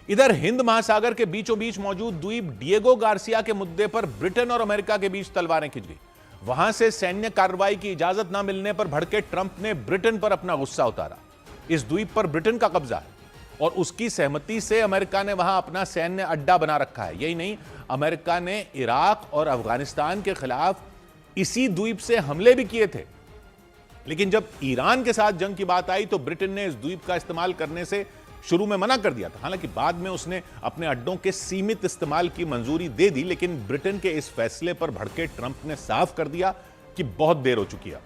इधर हिंद महासागर के बीचों बीच मौजूद द्वीप डिएगो गार्सिया के मुद्दे पर ब्रिटेन और अमेरिका के बीच तलवारें खिंच गई। वहां से सैन्य कार्रवाई की इजाजत न मिलने पर भड़के ट्रंप ने ब्रिटेन पर अपना गुस्सा उतारा। इस द्वीप पर ब्रिटेन का कब्जा है और उसकी सहमति से अमेरिका ने वहां अपना सैन्य अड्डा बना रखा है। यही नहीं, अमेरिका ने इराक और अफगानिस्तान के खिलाफ इसी द्वीप से हमले भी किए थे। लेकिन जब ईरान के साथ जंग की बात आई तो ब्रिटेन ने इस द्वीप का इस्तेमाल करने से शुरू में मना कर दिया था। हालांकि बाद में उसने अपने अड्डों के सीमित इस्तेमाल की मंजूरी दे दी, लेकिन ब्रिटेन के इस फैसले पर भड़के ट्रंप ने साफ कर दिया कि बहुत देर हो चुकी है,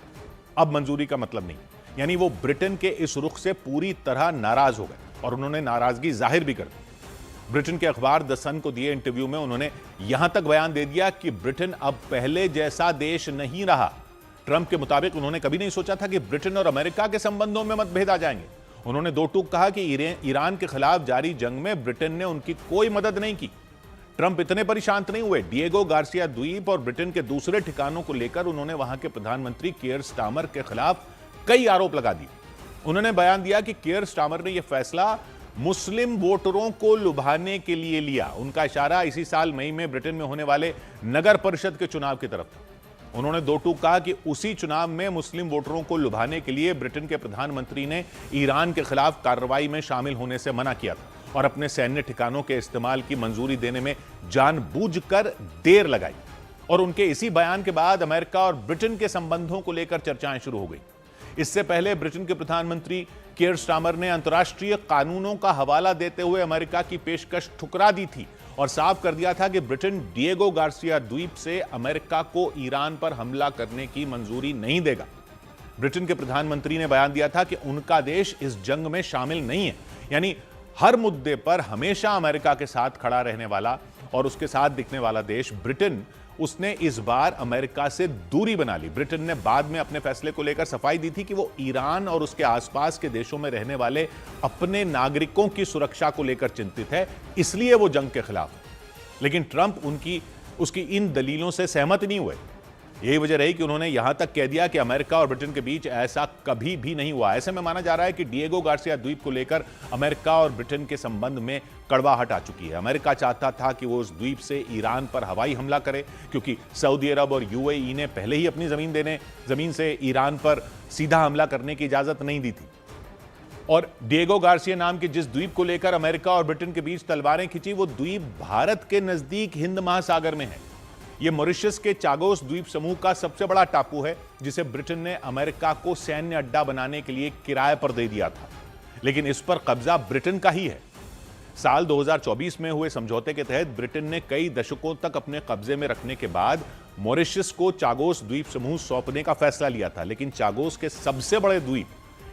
अब मंजूरी का मतलब नहीं। यानी वो ब्रिटेन के इस रुख से पूरी तरह नाराज हो गए और उन्होंने नाराजगी जाहिर भी कर दी। ब्रिटेन के अखबार द सन को दिए इंटरव्यू में उन्होंने यहां तक बयान दे दिया कि ब्रिटेन अब पहले जैसा देश नहीं रहा। ट्रंप के मुताबिक उन्होंने कभी नहीं सोचा था कि ब्रिटेन और अमेरिका के संबंधों में मतभेद आ जाएंगे। उन्होंने दो टूक कहा कि ईरान के खिलाफ जारी जंग में ब्रिटेन ने उनकी कोई मदद नहीं की। ट्रंप इतने पर शांत नहीं हुए। डिएगो गार्सिया द्वीप और ब्रिटेन के दूसरे ठिकानों को लेकर उन्होंने वहां के प्रधानमंत्री कियर स्टारमर के खिलाफ कई आरोप लगा दिए। उन्होंने बयान दिया कि कियर स्टारमर ने यह फैसला मुस्लिम वोटरों को लुभाने के लिए लिया। उनका इशारा इसी साल मई में ब्रिटेन में होने वाले नगर परिषद के चुनाव की तरफ था। उन्होंने दो टूक कहा कि उसी चुनाव में मुस्लिम वोटरों को लुभाने के लिए ब्रिटेन के प्रधानमंत्री ने ईरान के खिलाफ कार्रवाई में शामिल होने से मना किया था और अपने सैन्य ठिकानों के इस्तेमाल की मंजूरी देने में जानबूझकर देर लगाई। और उनके इसी बयान के बाद अमेरिका और ब्रिटेन के संबंधों को लेकर चर्चाएं शुरू हो गई। इससे पहले ब्रिटेन के प्रधानमंत्री कियर स्टारमर ने अंतर्राष्ट्रीय कानूनों का हवाला देते हुए अमेरिका की पेशकश ठुकरा दी थी और साफ कर दिया था कि ब्रिटेन डिएगो गार्सिया द्वीप से अमेरिका को ईरान पर हमला करने की मंजूरी नहीं देगा। ब्रिटेन के प्रधानमंत्री ने बयान दिया था कि उनका देश इस जंग में शामिल नहीं है। यानी हर मुद्दे पर हमेशा अमेरिका के साथ खड़ा रहने वाला और उसके साथ दिखने वाला देश ब्रिटेन, उसने इस बार अमेरिका से दूरी बना ली। ब्रिटेन ने बाद में अपने फैसले को लेकर सफाई दी थी कि वो ईरान और उसके आसपास के देशों में रहने वाले अपने नागरिकों की सुरक्षा को लेकर चिंतित है, इसलिए वो जंग के खिलाफ है। लेकिन ट्रंप उसकी इन दलीलों से सहमत नहीं हुए। यही वजह रही कि उन्होंने यहां तक कह दिया कि अमेरिका और ब्रिटेन के बीच ऐसा कभी भी नहीं हुआ। ऐसे में माना जा रहा है कि डिएगो गार्सिया द्वीप को लेकर अमेरिका और ब्रिटेन के संबंध में कड़वाहट आ चुकी है। अमेरिका चाहता था कि वो उस द्वीप से ईरान पर हवाई हमला करे, क्योंकि सऊदी अरब और यूएई ने पहले ही अपनी जमीन से ईरान पर सीधा हमला करने की इजाजत नहीं दी थी। और डिएगो गार्सिया नाम के जिस द्वीप को लेकर अमेरिका और ब्रिटेन के बीच तलवारें खिंची, वो द्वीप भारत के नजदीक हिंद महासागर में है। यह मॉरिशस के चागोस द्वीप समूह का सबसे बड़ा टापू है, जिसे ब्रिटेन ने अमेरिका को सैन्य अड्डा बनाने के लिए किराए पर दे दिया था। लेकिन इस पर कब्जा ब्रिटेन का ही है। साल 2024 में हुए समझौते के तहत ब्रिटेन ने कई दशकों तक अपने कब्जे में रखने के बाद मॉरिशस को चागोस द्वीप समूह सौंपने का फैसला लिया था। लेकिन चागोस के सबसे बड़े द्वीप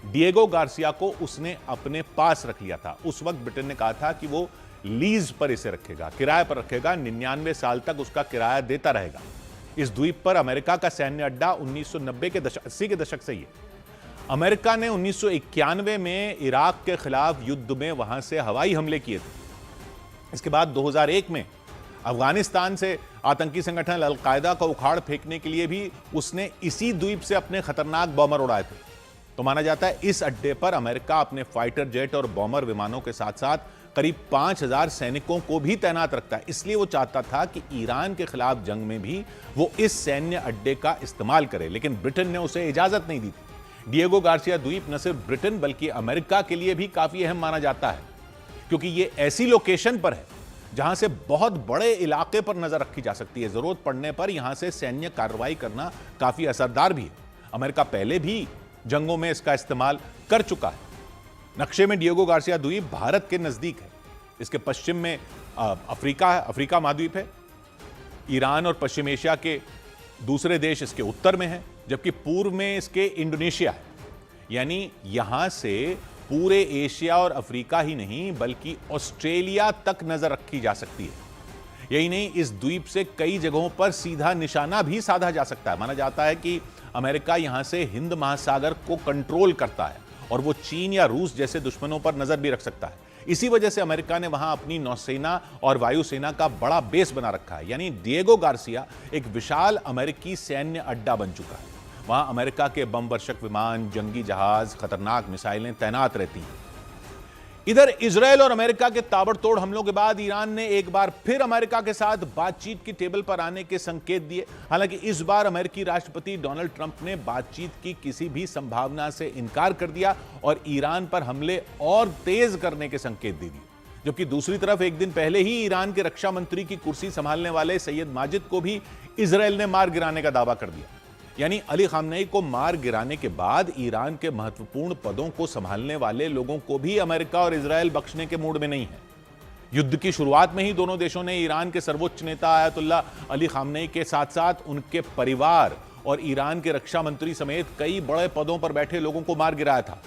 डिएगो गार्सिया को उसने अपने पास रख लिया था। उस वक्त ब्रिटेन ने कहा था कि वो लीज पर इसे रखेगा, किराए पर रखेगा, 99 साल तक उसका किराया देता रहेगा। इस द्वीप पर अमेरिका का सैन्य अड्डा 80 के दशक से ही है। अमेरिका ने 1991 में इराक के खिलाफ युद्ध में वहां से हवाई हमले किए थे। इसके बाद 2001 में अफगानिस्तान से आतंकी संगठन अल-कायदा को उखाड़ फेंकने के लिए भी उसने इसी द्वीप से अपने खतरनाक बॉमर उड़ाए थे। तो माना जाता है इस अड्डे पर अमेरिका अपने फाइटर जेट और बॉमर विमानों के साथ साथ करीब 5000 सैनिकों को भी तैनात रखता है। इसलिए वो चाहता था कि ईरान के खिलाफ जंग में भी वो इस सैन्य अड्डे का इस्तेमाल करे, लेकिन ब्रिटेन ने उसे इजाजत नहीं दी थी। डिएगो गार्सिया द्वीप न सिर्फ ब्रिटेन बल्कि अमेरिका के लिए भी काफी अहम माना जाता है, क्योंकि ये ऐसी लोकेशन पर है जहां से बहुत बड़े इलाके पर नजर रखी जा सकती है। जरूरत पड़ने पर यहां से सैन्य कार्रवाई करना काफी असरदार भी है। अमेरिका पहले भी जंगों में इसका इस्तेमाल कर चुका है। नक्शे में डिएगो गार्सिया द्वीप भारत के नजदीक है। इसके पश्चिम में अफ्रीका महाद्वीप है। ईरान और पश्चिम एशिया के दूसरे देश इसके उत्तर में हैं, जबकि पूर्व में इसके इंडोनेशिया है। यानी यहां से पूरे एशिया और अफ्रीका ही नहीं बल्कि ऑस्ट्रेलिया तक नजर रखी जा सकती है। यही नहीं, इस द्वीप से कई जगहों पर सीधा निशाना भी साधा जा सकता है। माना जाता है कि अमेरिका यहां से हिंद महासागर को कंट्रोल करता है और वो चीन या रूस जैसे दुश्मनों पर नजर भी रख सकता है। इसी वजह से अमेरिका ने वहां अपनी नौसेना और वायुसेना का बड़ा बेस बना रखा है। यानी डिएगो गार्सिया एक विशाल अमेरिकी सैन्य अड्डा बन चुका है। वहां अमेरिका के बम वर्षक विमान, जंगी जहाज, खतरनाक मिसाइलें तैनात रहती हैं। इधर इजरायल और अमेरिका के ताबड़तोड़ हमलों के बाद ईरान ने एक बार फिर अमेरिका के साथ बातचीत की टेबल पर आने के संकेत दिए। हालांकि इस बार अमेरिकी राष्ट्रपति डोनाल्ड ट्रंप ने बातचीत की किसी भी संभावना से इनकार कर दिया और ईरान पर हमले और तेज करने के संकेत दे दिए। जबकि दूसरी तरफ एक दिन पहले ही ईरान के रक्षा मंत्री की कुर्सी संभालने वाले सैयद माजिद को भी इजरायल ने मार गिराने का दावा कर दिया। यानी अली खामनेई को मार गिराने के बाद ईरान के महत्वपूर्ण पदों को संभालने वाले लोगों को भी अमेरिका और इजरायल बख्शने के मूड में नहीं है। युद्ध की शुरुआत में ही दोनों देशों ने ईरान के सर्वोच्च नेता आयतुल्ला अली खामनेई के साथ साथ उनके परिवार और ईरान के रक्षा मंत्री समेत कई बड़े पदों पर बैठे लोगों को मार गिराया था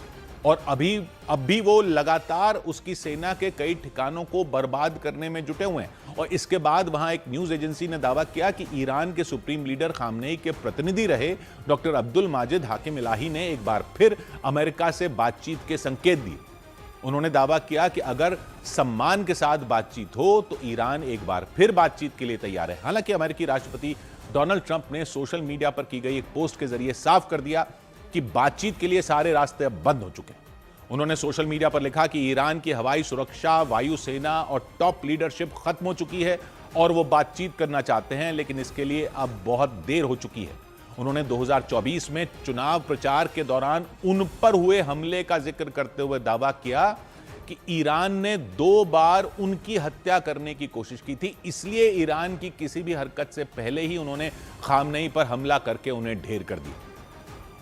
और अब भी वो लगातार उसकी सेना के कई ठिकानों को बर्बाद करने में जुटे हुए हैं। और इसके बाद वहां एक न्यूज एजेंसी ने दावा किया कि ईरान के सुप्रीम लीडर खामनेई के प्रतिनिधि रहे डॉक्टर अब्दुल माजिद हाकिम इलाही ने एक बार फिर अमेरिका से बातचीत के संकेत दिए। उन्होंने दावा किया कि अगर सम्मान के साथ बातचीत हो तो ईरान एक बार फिर बातचीत के लिए तैयार है। हालांकि अमेरिकी राष्ट्रपति डोनाल्ड ट्रंप ने सोशल मीडिया पर की गई एक पोस्ट के जरिए साफ कर दिया कि बातचीत के लिए सारे रास्ते अब बंद हो चुके हैं। उन्होंने सोशल मीडिया पर लिखा कि ईरान की हवाई सुरक्षा, वायुसेना और टॉप लीडरशिप खत्म हो चुकी है और वो बातचीत करना चाहते हैं, लेकिन इसके लिए अब बहुत देर हो चुकी है। उन्होंने 2024 में चुनाव प्रचार के दौरान उन पर हुए हमले का जिक्र करते हुए दावा किया कि ईरान ने 2 बार उनकी हत्या करने की कोशिश की थी, इसलिए ईरान की किसी भी हरकत से पहले ही उन्होंने खामनेई पर हमला करके उन्हें ढेर कर दिया।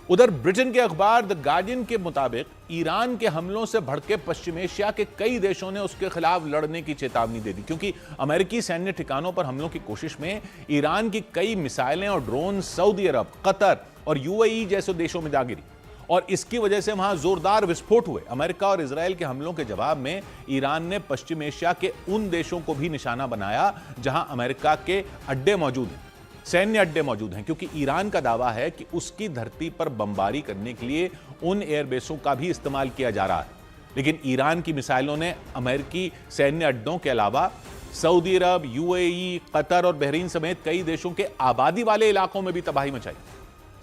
उधर ब्रिटेन के अखबार द गार्डियन के मुताबिक ईरान के हमलों से भड़के पश्चिम एशिया के कई देशों ने उसके खिलाफ लड़ने की चेतावनी दे दी, क्योंकि अमेरिकी सैन्य ठिकानों पर हमलों की कोशिश में ईरान की कई मिसाइलें और ड्रोन सऊदी अरब, कतर और यूएई जैसे देशों में जा गिरी और इसकी वजह से वहां जोरदार विस्फोट हुए। अमेरिका और इजरायल के हमलों के जवाब में ईरान ने पश्चिम एशिया के उन देशों को भी निशाना बनाया जहां अमेरिका के अड्डे मौजूद हैं, सैन्य अड्डे मौजूद हैं, क्योंकि ईरान का दावा है कि उसकी धरती पर बमबारी करने के लिए उन एयरबेसों का भी इस्तेमाल किया जा रहा है। लेकिन ईरान की मिसाइलों ने अमेरिकी सैन्य अड्डों के अलावा सऊदी अरब, यूएई, कतर और बहरीन समेत कई देशों के आबादी वाले इलाकों में भी तबाही मचाई।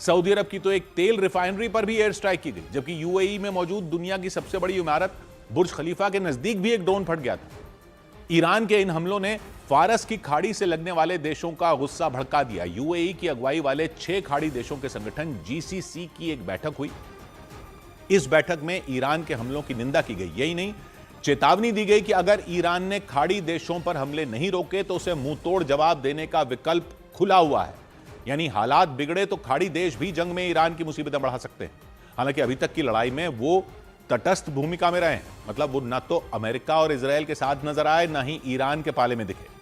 सऊदी अरब की तो एक तेल रिफाइनरी पर भी एयर स्ट्राइक की गई, जबकि यूएई में मौजूद दुनिया की सबसे बड़ी इमारत बुर्ज खलीफा के नजदीक भी एक ड्रोन फट गया था। ईरान के इन हमलों ने फारस की खाड़ी से लगने वाले देशों का गुस्सा भड़का दिया। यूएई की अगुवाई वाले 6 खाड़ी देशों के संगठन जीसीसी की एक बैठक हुई। इस बैठक में ईरान के हमलों की निंदा की गई। यही नहीं, चेतावनी दी गई कि अगर ईरान ने खाड़ी देशों पर हमले नहीं रोके तो उसे मुंह तोड़ जवाब देने का विकल्प खुला हुआ है। यानी हालात बिगड़े तो खाड़ी देश भी जंग में ईरान की मुसीबतें बढ़ा सकते हैं। हालांकि अभी तक की लड़ाई में वो तटस्थ भूमिका में रहे हैं, मतलब वो न तो अमेरिका और इजरायल के साथ नजर आए, न ही ईरान के पाले में दिखे।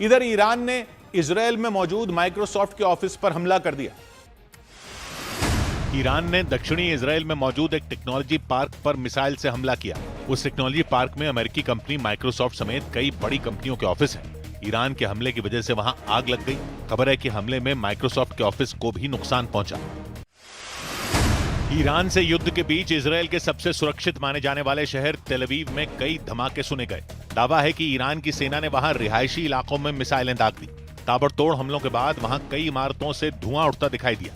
इधर ईरान ने इजरायल में मौजूद माइक्रोसॉफ्ट के ऑफिस पर हमला कर दिया। ईरान ने दक्षिणी इजरायल में मौजूद एक टेक्नोलॉजी पार्क पर मिसाइल से हमला किया। उस टेक्नोलॉजी पार्क में अमेरिकी कंपनी माइक्रोसॉफ्ट समेत कई बड़ी कंपनियों के ऑफिस हैं। ईरान के हमले की वजह से वहां आग लग गई। खबर है कि हमले में माइक्रोसॉफ्ट के ऑफिस को भी नुकसान पहुंचा। ईरान से युद्ध के बीच इजरायल के सबसे सुरक्षित माने जाने वाले शहर तेल अवीव में कई धमाके सुने गए। दावा है कि ईरान की सेना ने वहां रिहायशी इलाकों में मिसाइलें दाग दी। ताबड़तोड़ हमलों के बाद वहां कई इमारतों से धुआं उठता दिखाई दिया।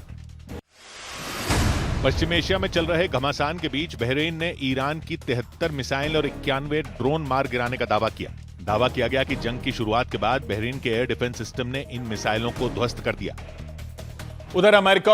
पश्चिम एशिया में चल रहे घमासान के बीच बहरीन ने ईरान की 73 मिसाइल और 91 ड्रोन मार गिराने का दावा किया। दावा किया गया कि जंग की शुरुआत के बाद बहरीन के एयर डिफेंस सिस्टम ने इन मिसाइलों को ध्वस्त कर दिया। उधर अमेरिका